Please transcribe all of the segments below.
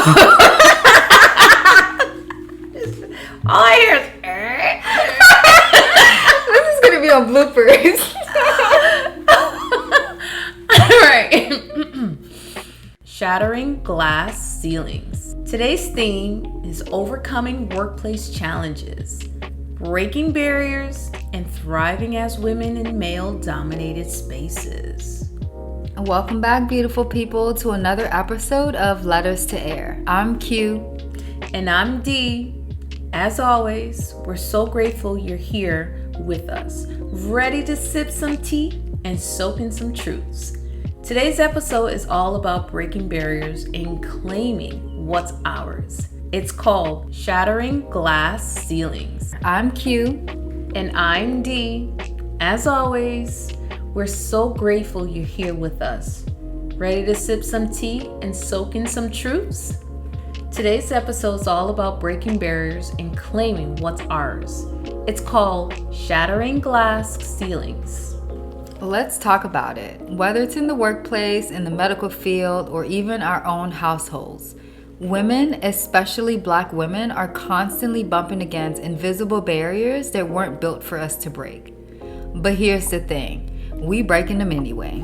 All I hear is This is gonna be on bloopers. All right. Shattering glass ceilings. Today's theme is overcoming workplace challenges, breaking barriers, and thriving as women in male-dominated spaces. Welcome back, beautiful people, to another episode of Letters to Air. I'm Q. And I'm D. As always, we're so grateful you're here with us, ready to sip some tea and soak in some truths. Today's episode is all about breaking barriers and claiming what's ours. It's called Shattering Glass Ceilings. I'm Q. And I'm D. As always, we're so grateful you're here with us. Ready to sip some tea and soak in some truths? Today's episode is all about breaking barriers and claiming what's ours. It's called Shattering Glass Ceilings. Let's talk about it. Whether it's in the workplace, in the medical field, or even our own households, women, especially Black women, are constantly bumping against invisible barriers that weren't built for us to break. But here's the thing, we breaking them anyway.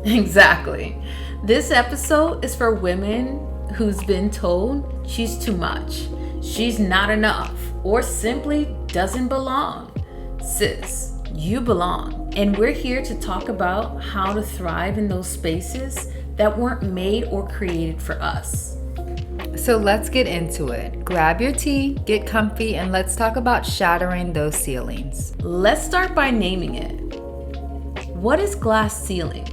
Exactly. This episode is for women who's been told she's too much, she's not enough, or simply doesn't belong. Sis, you belong. And we're here to talk about how to thrive in those spaces that weren't made or created for us. So let's get into it. Grab your tea, get comfy, and let's talk about shattering those ceilings. Let's start by naming it. What is glass ceiling?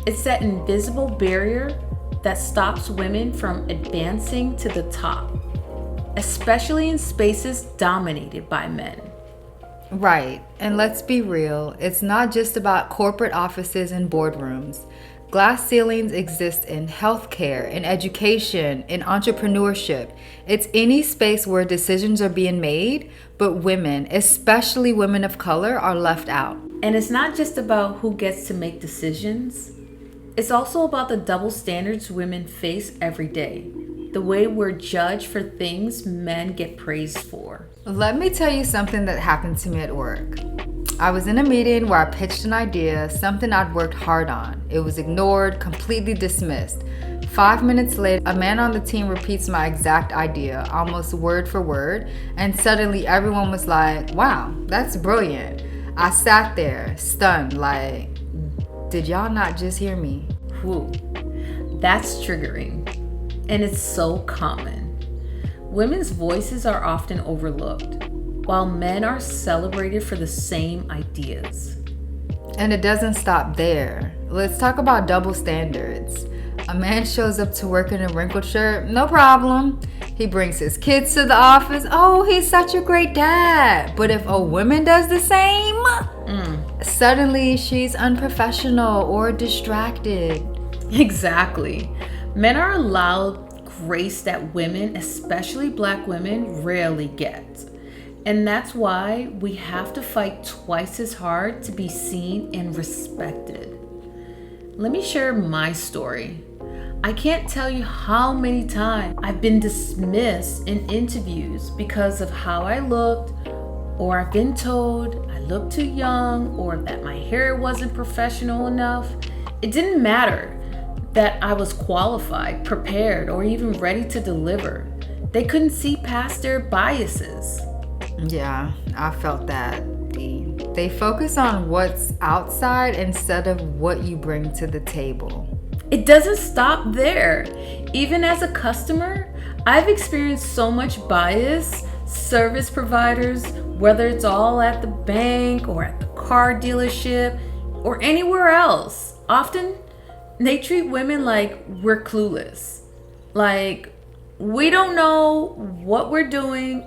It's that invisible barrier that stops women from advancing to the top, especially in spaces dominated by men. Right, and let's be real, it's not just about corporate offices and boardrooms. Glass ceilings exist in healthcare, in education, in entrepreneurship. It's any space where decisions are being made, but women, especially women of color, are left out. And it's not just about who gets to make decisions. It's also about the double standards women face every day. The way we're judged for things men get praised for. Let me tell you something that happened to me at work. I was in a meeting where I pitched an idea, something I'd worked hard on. It was ignored, completely dismissed. 5 minutes later, a man on the team repeats my exact idea, almost word for word, and suddenly everyone was like, wow, that's brilliant. I sat there, stunned, like, did y'all not just hear me? Whew, that's triggering. And it's so common. Women's voices are often overlooked, while men are celebrated for the same ideas. And it doesn't stop there. Let's talk about double standards. A man shows up to work in a wrinkled shirt, no problem. He brings his kids to the office. Oh, he's such a great dad. But if a woman does the same, suddenly she's unprofessional or distracted. Exactly. Men are allowed grace that women, especially Black women, rarely get. And that's why we have to fight twice as hard to be seen and respected. Let me share my story. I can't tell you how many times I've been dismissed in interviews because of how I looked, or I've been told I looked too young, or that my hair wasn't professional enough. It didn't matter that I was qualified, prepared, or even ready to deliver. They couldn't see past their biases. Yeah, I felt that. They focus on what's outside instead of what you bring to the table. It doesn't stop there. Even as a customer, I've experienced so much bias. Service providers, whether it's all at the bank or at the car dealership or anywhere else, often they treat women like we're clueless. Like we don't know what we're doing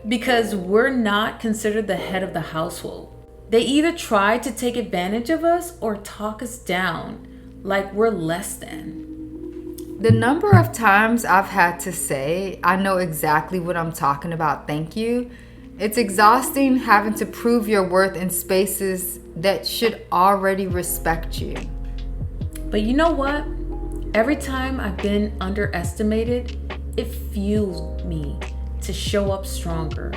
because we're not considered the head of the household. They either try to take advantage of us or talk us down like we're less than. The number of times I've had to say, I know exactly what I'm talking about, thank you. It's exhausting having to prove your worth in spaces that should already respect you. But you know what? Every time I've been underestimated, it fuels me to show up stronger.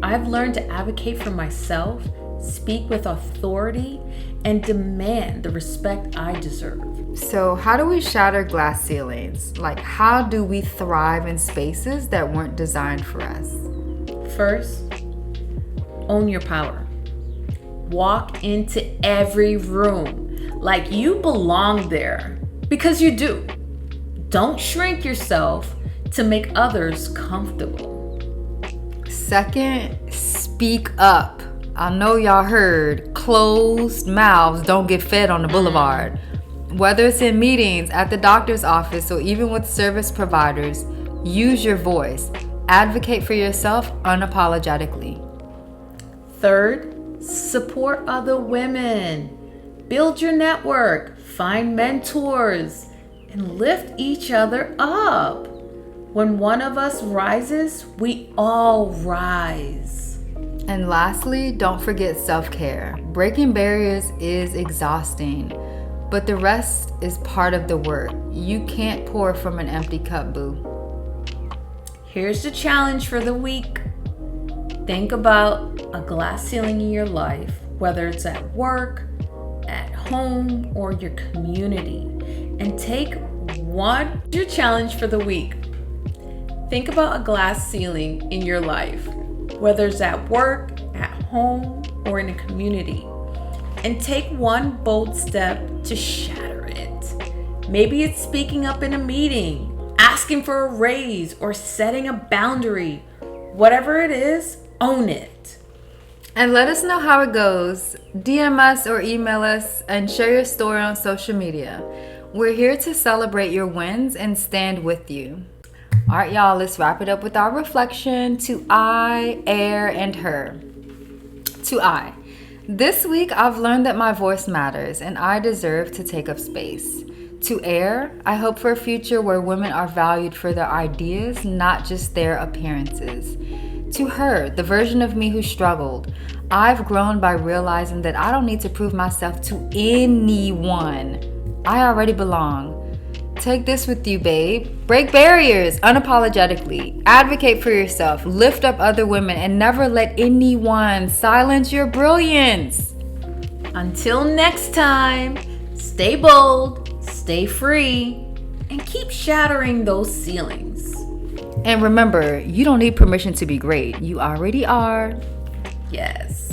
I've learned to advocate for myself, speak with authority, and demand the respect I deserve. So, how do we shatter glass ceilings? Like, how do we thrive in spaces that weren't designed for us? First, own your power. Walk into every room like you belong there, because you do. Don't shrink yourself to make others comfortable. Second, speak up. I know y'all heard closed mouths don't get fed on the boulevard. Whether it's in meetings, at the doctor's office, or even with service providers, use your voice. Advocate for yourself unapologetically. Third, support other women. Build your network, find mentors, and lift each other up. When one of us rises, we all rise. And lastly, don't forget self-care. Breaking barriers is exhausting, but the rest is part of the work. You can't pour from an empty cup, boo. Here's the challenge for the week. Think about a glass ceiling in your life, whether it's at work, at home, or your community, and take one. Your challenge for the week. Think about a glass ceiling in your life, whether it's at work, at home, or in a community, and take one bold step to shatter it. Maybe it's speaking up in a meeting, asking for a raise, or setting a boundary. Whatever it is, own it. And let us know how it goes. DM us or email us and share your story on social media. We're here to celebrate your wins and stand with you. All right, y'all, let's wrap it up with our reflection. To I, air, and her. To I. This week, I've learned that my voice matters and I deserve to take up space. To air, I hope for a future where women are valued for their ideas, not just their appearances. To her, the version of me who struggled, I've grown by realizing that I don't need to prove myself to anyone. I already belong. Take this with you, babe. Break barriers unapologetically. Advocate for yourself. Lift up other women and never let anyone silence your brilliance. Until next time, stay bold, stay free, and keep shattering those ceilings. And remember, you don't need permission to be great. You already are. Yes.